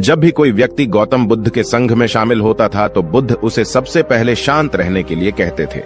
जब भी कोई व्यक्ति गौतम बुद्ध के संघ में शामिल होता था तो बुद्ध उसे सबसे पहले शांत रहने के लिए कहते थे।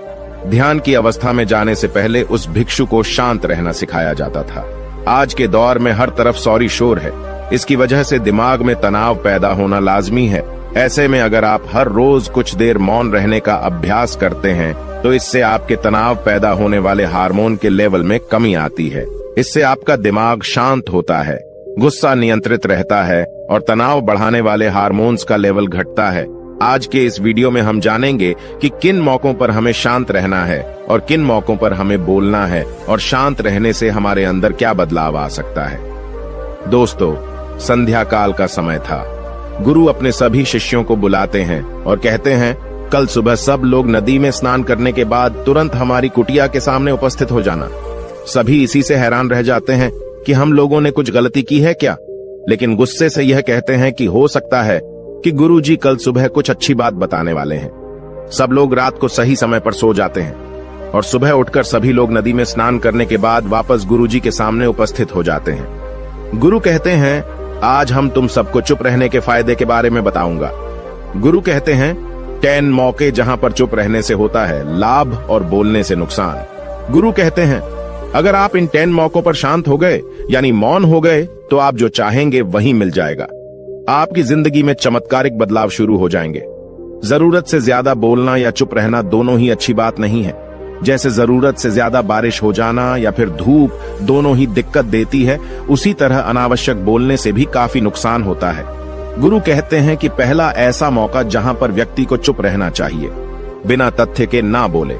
ध्यान की अवस्था में जाने से पहले उस भिक्षु को शांत रहना सिखाया जाता था। आज के दौर में हर तरफ सौरी शोर है। इसकी वजह से दिमाग में तनाव पैदा होना लाजमी है। ऐसे में अगर आप हर रोज कुछ देर मौन रहने का अभ्यास करते हैं तो इससे आपके तनाव पैदा होने वाले हार्मोन के लेवल में कमी आती है। इससे आपका दिमाग शांत होता है, गुस्सा नियंत्रित रहता है और तनाव बढ़ाने वाले हार्मोन्स का लेवल घटता है। आज के इस वीडियो में हम जानेंगे कि किन मौकों पर हमें शांत रहना है और किन मौकों पर हमें बोलना है और शांत रहने से हमारे अंदर क्या बदलाव आ सकता है। दोस्तों, संध्या काल का समय था। गुरु अपने सभी शिष्यों को बुलाते हैं और कहते हैं, कल सुबह सब लोग नदी में स्नान करने के बाद तुरंत हमारी कुटिया के सामने उपस्थित हो जाना। सभी इसी से हैरान रह जाते हैं कि हम लोगों ने कुछ गलती की है क्या, लेकिन गुस्से से यह कहते हैं कि हो सकता है कि गुरुजी कल सुबह कुछ अच्छी बात बताने वाले हैं। सब लोग रात को सही समय पर सो जाते हैं और सुबह उठकर सभी लोग नदी में स्नान करने के बाद वापस गुरुजी के सामने उपस्थित हो जाते हैं। गुरु कहते हैं, आज हम तुम सबको चुप रहने के फायदे के बारे में बताऊंगा। गुरु कहते हैं, 10 मौके जहां पर चुप रहने से होता है लाभ और बोलने से नुकसान। गुरु कहते हैं, अगर आप इन 10 मौकों पर शांत हो गए यानी मौन हो गए तो आप जो चाहेंगे वही मिल जाएगा। आपकी जिंदगी में चमत्कारिक बदलाव शुरू हो जाएंगे। जरूरत से ज्यादा बोलना या चुप रहना दोनों ही अच्छी बात नहीं है। जैसे जरूरत से ज्यादा बारिश हो जाना या फिर धूप दोनों ही दिक्कत देती है, उसी तरह अनावश्यक बोलने से भी काफी नुकसान होता है। गुरु कहते हैं कि पहला ऐसा मौका जहां पर व्यक्ति को चुप रहना चाहिए, बिना तथ्य के ना बोले।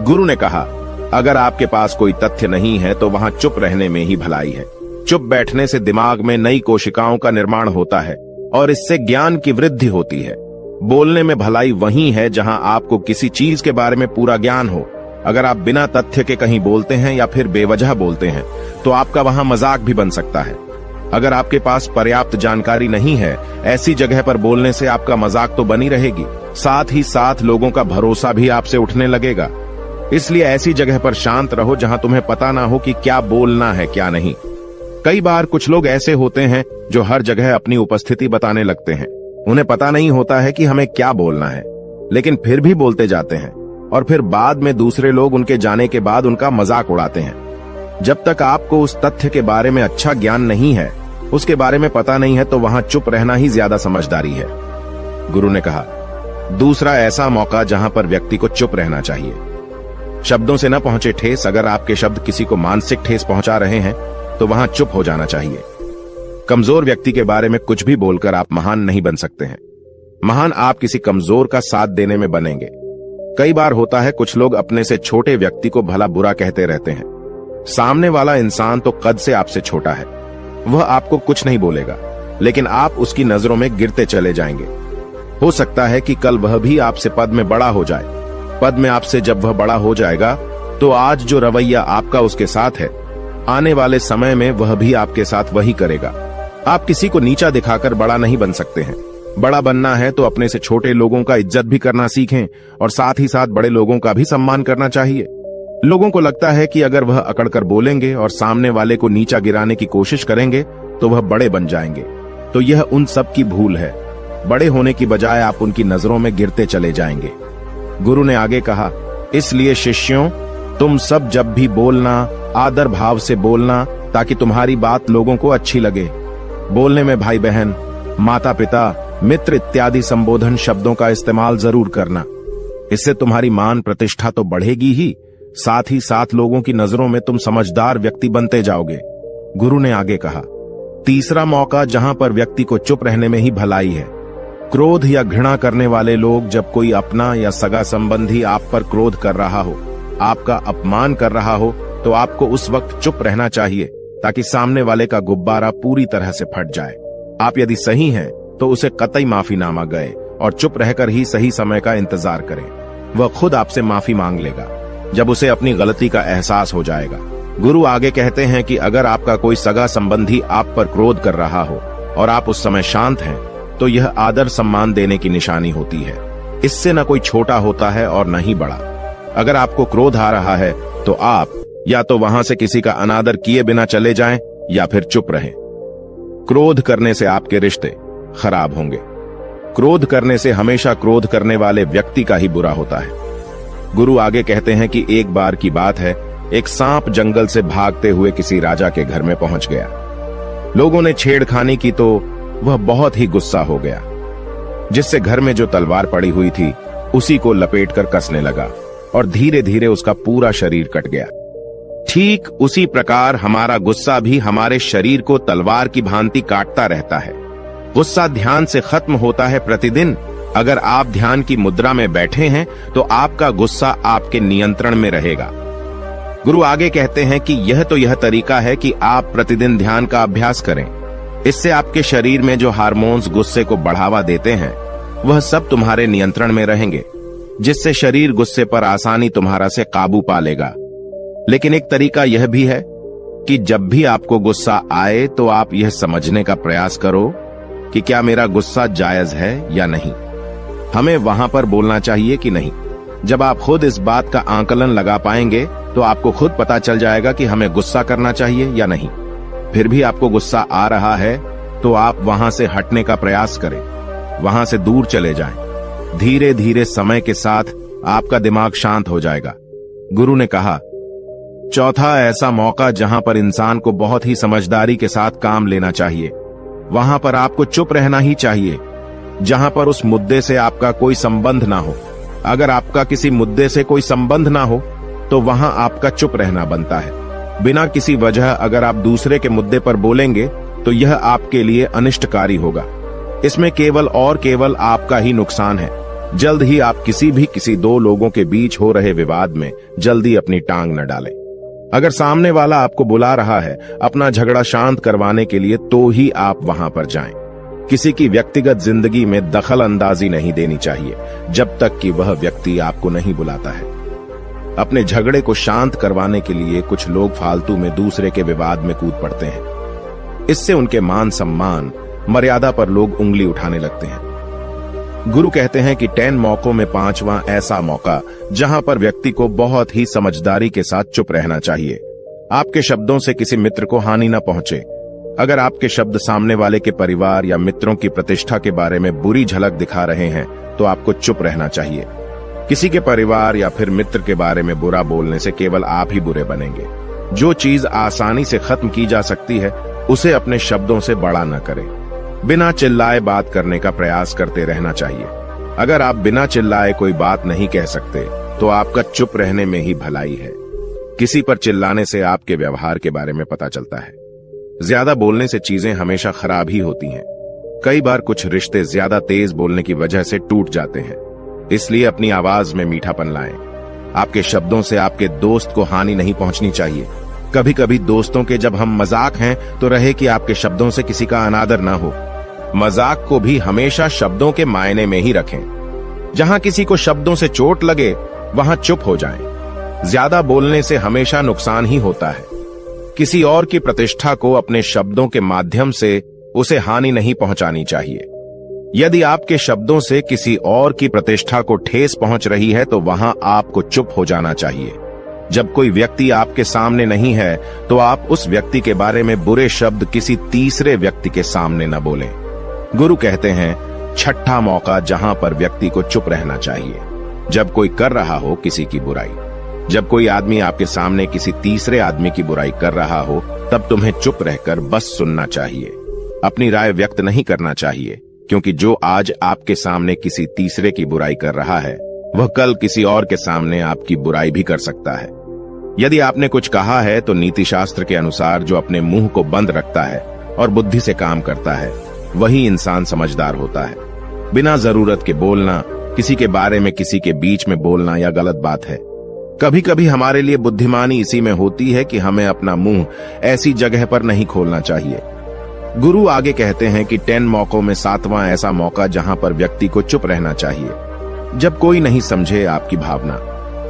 गुरु ने कहा, अगर आपके पास कोई तथ्य नहीं है तो वहां चुप रहने में ही भलाई है। चुप बैठने से दिमाग में नई कोशिकाओं का निर्माण होता है और इससे ज्ञान की वृद्धि होती है। बोलने में भलाई वही है जहां आपको किसी चीज के बारे में पूरा ज्ञान हो। अगर आप बिना तथ्य के कहीं बोलते हैं या फिर बेवजह बोलते हैं तो आपका वहां मजाक भी बन सकता है। अगर आपके पास पर्याप्त जानकारी नहीं है, ऐसी जगह पर बोलने से आपका मजाक तो बनी रहेगी, साथ ही साथ लोगों का भरोसा भी आपसे उठने लगेगा। इसलिए ऐसी जगह पर शांत रहो जहां तुम्हें पता ना हो कि क्या बोलना है क्या नहीं। कई बार कुछ लोग ऐसे होते हैं जो हर जगह अपनी उपस्थिति बताने लगते हैं। उन्हें पता नहीं होता है कि हमें क्या बोलना है, लेकिन फिर भी बोलते जाते हैं और फिर बाद में दूसरे लोग उनके जाने के बाद उनका मजाक उड़ाते हैं। जब तक आपको उस तथ्य के बारे में अच्छा ज्ञान नहीं है, उसके बारे में पता नहीं है, तो वहां चुप रहना ही ज्यादा समझदारी है। गुरु ने कहा, दूसरा ऐसा मौका जहां पर व्यक्ति को चुप रहना चाहिए। शब्दों से न पहुंचे ठेस, अगर आपके शब्द किसी को मानसिक ठेस पहुंचा रहे हैं तो वहां चुप हो जाना चाहिए। कमजोर व्यक्ति के बारे में कुछ भी बोलकर आप महान नहीं बन सकते हैं। महान आप किसी कमजोर का साथ देने में बनेंगे। कई बार होता है कुछ लोग अपने से छोटे व्यक्ति को भला बुरा कहते रहते हैं। सामने वाला इंसान तो कद से आपसे छोटा है, वह आपको कुछ नहीं बोलेगा, लेकिन आप उसकी नजरों में गिरते चले जाएंगे। हो सकता है कि कल वह भी आपसे पद में बड़ा हो जाए। पद में आपसे जब वह बड़ा हो जाएगा तो आज जो रवैया आपका उसके साथ है, आने वाले समय में वह भी आपके साथ वही करेगा। आप किसी को नीचा दिखाकर बड़ा नहीं बन सकते हैं। बड़ा बनना है तो अपने से छोटे लोगों का इज्जत भी करना सीखें और साथ ही साथ बड़े लोगों का भी सम्मान करना चाहिए। लोगों को लगता है कि अगर वह अकड़कर बोलेंगे और सामने वाले को नीचा गिराने की कोशिश करेंगे तो वह बड़े बन जाएंगे, तो यह उन सब की भूल है। बड़े होने की बजाय आप उनकी नजरों में गिरते चले जाएंगे। गुरु ने आगे कहा, इसलिए शिष्यों, तुम सब जब भी बोलना आदर भाव से बोलना, ताकि तुम्हारी बात लोगों को अच्छी लगे। बोलने में भाई बहन, माता पिता, मित्र इत्यादि संबोधन शब्दों का इस्तेमाल जरूर करना। इससे तुम्हारी मान प्रतिष्ठा तो बढ़ेगी ही, साथ ही साथ लोगों की नजरों में तुम समझदार व्यक्ति बनते जाओगे। गुरु ने आगे कहा, तीसरा मौका जहां पर व्यक्ति को चुप रहने में ही भलाई है। क्रोध या घृणा करने वाले लोग, जब कोई अपना या सगा संबंधी आप पर क्रोध कर रहा हो, आपका अपमान कर रहा हो, तो आपको उस वक्त चुप रहना चाहिए ताकि सामने वाले का गुब्बारा पूरी तरह से फट जाए। आप यदि सही हैं तो उसे कतई माफीनामा गए और चुप रहकर ही सही समय का इंतजार करें। वह खुद आपसे माफी मांग लेगा जब उसे अपनी गलती का एहसास हो जाएगा। गुरु आगे कहते हैं कि अगर आपका कोई सगा संबंधी आप पर क्रोध कर रहा हो और आप उस समय शांत हैं, तो यह आदर सम्मान देने की निशानी होती है। इससे न कोई छोटा होता है और न ही बड़ा। अगर आपको क्रोध आ रहा है तो आप या तो वहां से किसी का अनादर किए बिना चले जाएं या फिर चुप रहें। क्रोध करने से आपके रिश्ते, खराब होंगे। क्रोध करने से हमेशा क्रोध करने वाले व्यक्ति का ही बुरा होता है। गुरु आगे कहते हैं कि एक बार की बात है, एक सांप जंगल से भागते हुए किसी राजा के घर में पहुंच गया। लोगों ने छेड़खानी की तो वह बहुत ही गुस्सा हो गया, जिससे घर में जो तलवार पड़ी हुई थी उसी को लपेटकर कसने लगा और धीरे धीरे उसका पूरा शरीर कट गया। ठीक उसी प्रकार हमारा गुस्सा भी हमारे शरीर को तलवार की भांति काटता रहता है। गुस्सा ध्यान से खत्म होता है प्रतिदिन। अगर आप ध्यान की मुद्रा में बैठे हैं तो आपका गुस्सा आपके नियंत्रण में रहेगा। गुरु आगे कहते हैं कि यह तरीका है कि आप प्रतिदिन ध्यान का अभ्यास करें। इससे आपके शरीर में जो हार्मोन्स गुस्से को बढ़ावा देते हैं वह सब तुम्हारे नियंत्रण में रहेंगे, जिससे शरीर गुस्से पर आसानी तुम्हारा से काबू पा लेगा। लेकिन एक तरीका यह भी है कि जब भी आपको गुस्सा आए तो आप यह समझने का प्रयास करो कि क्या मेरा गुस्सा जायज है या नहीं। हमें वहां पर बोलना चाहिए कि नहीं। जब आप खुद इस बात का आकलन लगा पाएंगे तो आपको खुद पता चल जाएगा कि हमें गुस्सा करना चाहिए या नहीं। फिर भी आपको गुस्सा आ रहा है तो आप वहां से हटने का प्रयास करें, वहां से दूर चले जाएं। धीरे धीरे समय के साथ आपका दिमाग शांत हो जाएगा। गुरु ने कहा, चौथा ऐसा मौका जहां पर इंसान को बहुत ही समझदारी के साथ काम लेना चाहिए, वहां पर आपको चुप रहना ही चाहिए, जहां पर उस मुद्दे से आपका कोई संबंध ना हो। अगर आपका किसी मुद्दे से कोई संबंध ना हो तो वहां आपका चुप रहना बनता है। बिना किसी वजह अगर आप दूसरे के मुद्दे पर बोलेंगे तो यह आपके लिए अनिष्टकारी होगा। इसमें केवल और केवल आपका ही नुकसान है। जल्द ही आप किसी दो लोगों के बीच हो रहे विवाद में जल्दी अपनी टांग न डालें। अगर सामने वाला आपको बुला रहा है अपना झगड़ा शांत करवाने के लिए तो ही आप वहां पर जाएं। किसी की व्यक्तिगत जिंदगी में दखल अंदाजी नहीं देनी चाहिए जब तक कि वह व्यक्ति आपको नहीं बुलाता है। अपने झगड़े को शांत करवाने के लिए कुछ लोग फालतू में दूसरे के विवाद में कूद पड़ते हैं। इससे उनके मान सम्मान मर्यादा पर लोग उंगली उठाने लगते हैं। गुरु कहते हैं कि 10 मौकों में 5वां ऐसा मौका जहां पर व्यक्ति को बहुत ही समझदारी के साथ चुप रहना चाहिए। आपके शब्दों से किसी मित्र को हानि न पहुंचे। अगर आपके शब्द सामने वाले के परिवार या मित्रों की प्रतिष्ठा के बारे में बुरी झलक दिखा रहे हैं तो आपको चुप रहना चाहिए। किसी के परिवार या फिर मित्र के बारे में बुरा बोलने से केवल आप ही बुरे बनेंगे। जो चीज आसानी से खत्म की जा सकती है उसे अपने शब्दों से बड़ा न करें। बिना चिल्लाए बात करने का प्रयास करते रहना चाहिए। अगर आप बिना चिल्लाए कोई बात नहीं कह सकते तो आपका चुप रहने में ही भलाई है। किसी पर चिल्लाने से आपके व्यवहार के बारे में पता चलता है। ज्यादा बोलने से चीजें हमेशा खराब ही होती हैं। कई बार कुछ रिश्ते ज्यादा तेज बोलने की वजह से टूट जाते हैं। इसलिए अपनी आवाज में मीठापन लाएं। आपके शब्दों से आपके दोस्त को हानि नहीं पहुंचनी चाहिए। कभी कभी दोस्तों के जब हम मजाक हैं तो रहे कि आपके शब्दों से किसी का अनादर ना हो। मजाक को भी हमेशा शब्दों के मायने में ही रखें। जहां किसी को शब्दों से चोट लगे वहां चुप हो जाएं। ज्यादा बोलने से हमेशा नुकसान ही होता है। किसी और की प्रतिष्ठा को अपने शब्दों के माध्यम से उसे हानि नहीं पहुंचानी चाहिए। यदि आपके शब्दों से किसी और की प्रतिष्ठा को ठेस पहुंच रही है तो वहां आपको चुप हो जाना चाहिए। जब कोई व्यक्ति आपके सामने नहीं है तो आप उस व्यक्ति के बारे में बुरे शब्द किसी तीसरे व्यक्ति के सामने न बोलें। गुरु कहते हैं, छठा मौका जहां पर व्यक्ति को चुप रहना चाहिए, जब कोई कर रहा हो किसी की बुराई। जब कोई आदमी आपके सामने किसी तीसरे आदमी की बुराई कर रहा हो तब तुम्हें चुप रहकर बस सुनना चाहिए। अपनी राय व्यक्त नहीं करना चाहिए, क्योंकि जो आज आपके सामने किसी तीसरे की बुराई कर रहा है वह कल किसी और के सामने आपकी बुराई भी कर सकता है। यदि आपने कुछ कहा है तो नीति शास्त्र के अनुसार जो अपने मुंह को बंद रखता है और बुद्धि से काम करता है वही इंसान समझदार होता है। बिना जरूरत के बोलना, किसी के बारे में किसी के बीच में बोलना यह गलत बात है। कभी कभी हमारे लिए बुद्धिमानी इसी में होती है कि हमें अपना मुंह ऐसी जगह पर नहीं खोलना चाहिए। गुरु आगे कहते हैं कि 10 मौकों में 7वां ऐसा मौका जहां पर व्यक्ति को चुप रहना चाहिए, जब कोई नहीं समझे आपकी भावना।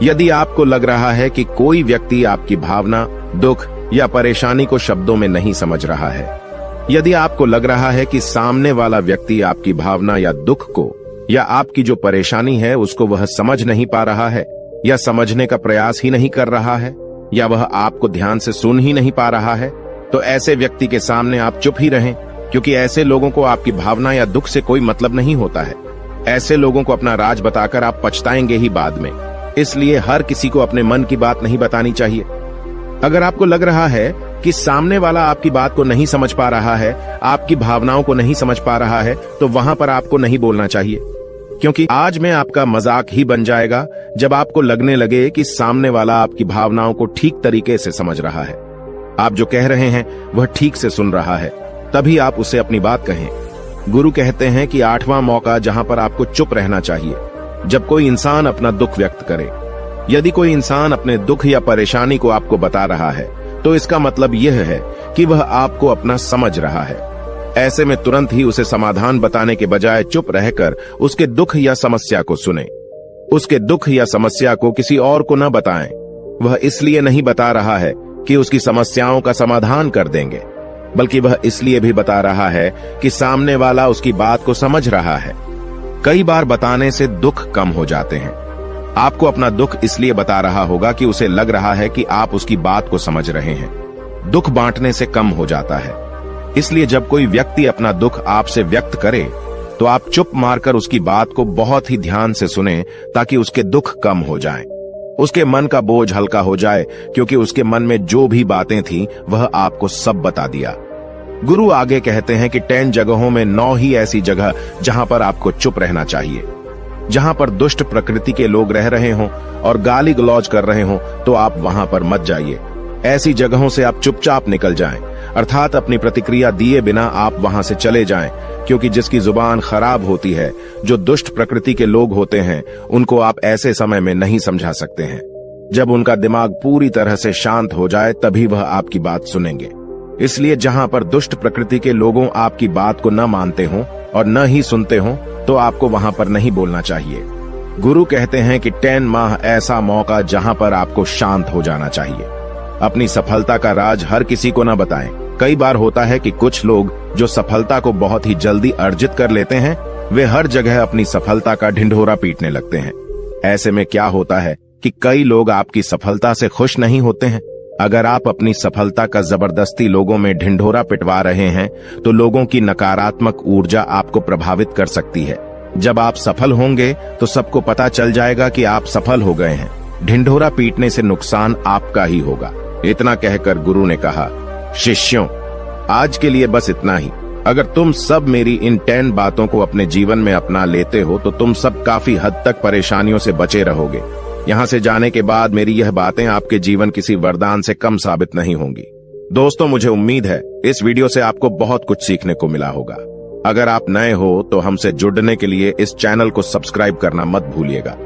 यदि आपको लग रहा है कि कोई व्यक्ति आपकी भावना, दुख या परेशानी को शब्दों में नहीं समझ रहा है, यदि आपको लग रहा है कि सामने वाला व्यक्ति आपकी भावना या दुख को या आपकी जो परेशानी है उसको वह समझ नहीं पा रहा है या समझने का प्रयास ही नहीं कर रहा है या वह आपको ध्यान से सुन ही नहीं पा रहा है, तो ऐसे व्यक्ति के सामने आप चुप ही रहें, क्योंकि ऐसे लोगों को आपकी भावना या दुख से कोई मतलब नहीं होता है। ऐसे लोगों को अपना राज बताकर आप पछताएंगे ही बाद में। इसलिए हर किसी को अपने मन की बात नहीं बतानी चाहिए। अगर आपको लग रहा है कि सामने वाला आपकी बात को नहीं समझ पा रहा है, आपकी भावनाओं को नहीं समझ पा रहा है, तो वहां पर आपको नहीं बोलना चाहिए, क्योंकि आज में आपका मजाक ही बन जाएगा जब आपको लगने लगे कि सामने वाला आपकी भावनाओं को ठीक तरीके से समझ रहा है। आप जो कह रहे हैं वह ठीक से सुन रहा है, तभी आप उसे अपनी बात कहें। गुरु कहते हैं कि 8वां मौका जहां पर आपको चुप रहना चाहिए, जब कोई इंसान अपना दुख व्यक्त करे। यदि कोई इंसान अपने दुख या परेशानी को आपको बता रहा है, तो इसका मतलब यह है कि वह आपको अपना समझ रहा है। ऐसे में तुरंत ही उसे समाधान बताने के बजाय चुप रहकर उसके दुख या समस्या को सुने। उसके दुख या समस्या को किसी और को न बताएं। वह इसलिए नहीं बता रहा है कि उसकी समस्याओं का समाधान कर देंगे, बल्कि वह इसलिए भी बता रहा है कि सामने वाला उसकी बात को समझ रहा है। कई बार बताने से दुख कम हो जाते हैं। आपको अपना दुख इसलिए बता रहा होगा कि उसे लग रहा है कि आप उसकी बात को समझ रहे हैं। दुख बांटने से कम हो जाता है। इसलिए जब कोई व्यक्ति अपना दुख आपसे व्यक्त करे, तो आप चुप मारकर उसकी बात को बहुत ही ध्यान से सुने, ताकि उसके दुख कम हो जाएं। उसके मन का बोझ हल्का हो जाए, क्योंकि उसके मन में जो भी बातें थीं, वह आपको सब बता दिया। गुरु आगे कहते हैं कि 10 जगहों में 9 ही ऐसी जगह जहां पर आपको चुप रहना चाहिए। जहां पर दुष्ट प्रकृति के लोग रह रहे हों और गाली गलौज कर रहे हों, तो आप वहां पर मत जाइए। ऐसी जगहों से आप चुपचाप निकल जाएं, अर्थात अपनी प्रतिक्रिया दिए बिना आप वहां से चले जाएं, क्योंकि जिसकी जुबान खराब होती है, जो दुष्ट प्रकृति के लोग होते हैं, उनको आप ऐसे समय में नहीं समझा सकते हैं। जब उनका दिमाग पूरी तरह से शांत हो जाए, तभी वह आपकी बात सुनेंगे। इसलिए जहां पर दुष्ट प्रकृति के लोगों आपकी बात को न मानते हों और न ही सुनते हों, तो आपको वहां पर नहीं बोलना चाहिए। गुरु कहते हैं कि 10 माह ऐसा मौका जहां पर आपको शांत हो जाना चाहिए। अपनी सफलता का राज हर किसी को न बताएं। कई बार होता है कि कुछ लोग जो सफलता को बहुत ही जल्दी अर्जित कर लेते हैं, वे हर जगह अपनी सफलता का ढिंढोरा पीटने लगते हैं। ऐसे में क्या होता है कि कई लोग आपकी सफलता से खुश नहीं होते हैं। अगर आप अपनी सफलता का जबरदस्ती लोगों में ढिंढोरा पिटवा रहे हैं, तो लोगों की नकारात्मक ऊर्जा आपको प्रभावित कर सकती है। जब आप सफल होंगे, तो सबको पता चल जाएगा कि आप सफल हो गए हैं। ढिंढोरा पीटने से नुकसान आपका ही होगा। इतना कहकर गुरु ने कहा, शिष्यों, आज के लिए बस इतना ही। अगर तुम सब मेरी इन 10 बातों को अपने जीवन में अपना लेते हो, तो तुम सब काफी हद तक परेशानियों से बचे रहोगे। यहाँ से जाने के बाद मेरी यह बातें आपके जीवन किसी वरदान से कम साबित नहीं होंगी। दोस्तों, मुझे उम्मीद है इस वीडियो से आपको बहुत कुछ सीखने को मिला होगा। अगर आप नए हो तो हमसे जुड़ने के लिए इस चैनल को सब्सक्राइब करना मत भूलिएगा।